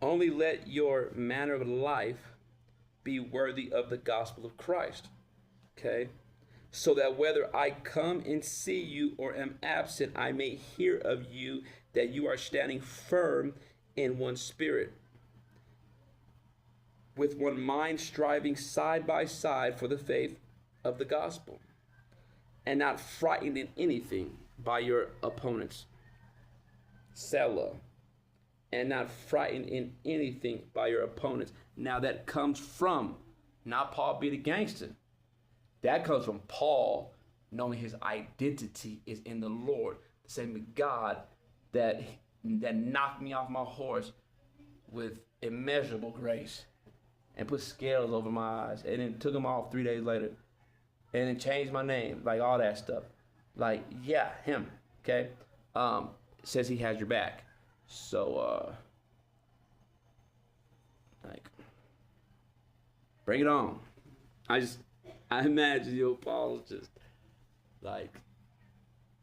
Only let your manner of life be worthy of the gospel of Christ. Okay? So that whether I come and see you or am absent, I may hear of you that you are standing firm in one spirit, with one mind, striving side by side for the faith of the gospel, and not frightened in anything by your opponents. Selah. And not frightened in anything by your opponents. Now that comes from not Paul being a gangster. That comes from Paul knowing his identity is in the Lord. The same God that knocked me off my horse with immeasurable grace and put scales over my eyes and then took them off 3 days later and then changed my name, like all that stuff. Like, yeah, him, okay? Says he has your back. So, like, bring it on. I imagine, Paul's just, like,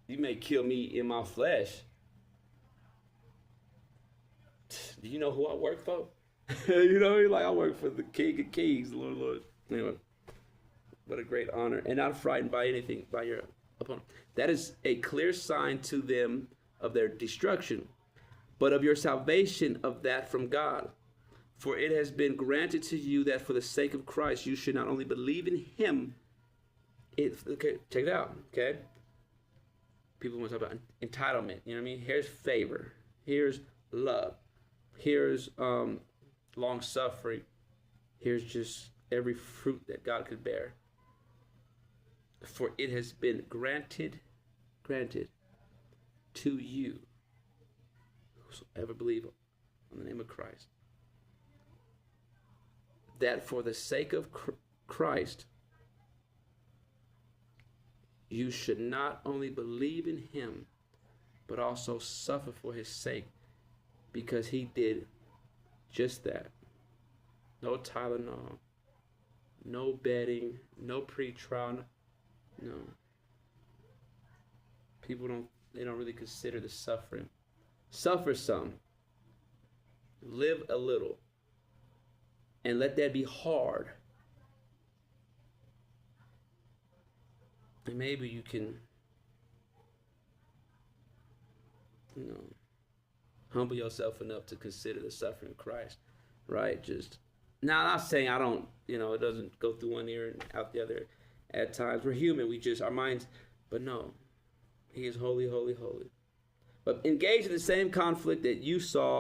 you may kill me in my flesh. Do you know who I work for? You know what I mean? Like, I work for the King of Kings, Lord. Anyway, what a great honor. And not frightened by anything, by your opponent. That is a clear sign to them of their destruction, but of your salvation, of that from God. For it has been granted to you that for the sake of Christ you should not only believe in him. Okay, check it out, okay? People want to talk about entitlement, you know what I mean? Here's favor. Here's love. Here's long suffering. Here's just every fruit that God could bear. For it has been granted to you, whosoever believe on the name of Christ, that for the sake of Christ you should not only believe in him, but also suffer for his sake, because he did just that. No Tylenol, no bedding, no pre-trial, no. People don't really consider the suffering. Suffer some, live a little, and let that be hard. And maybe you can, humble yourself enough to consider the suffering of Christ, right? Just, now, I'm not saying I don't, it doesn't go through one ear and out the other at times. We're human, our minds, but no, he is holy, holy, holy. But engage in the same conflict that you saw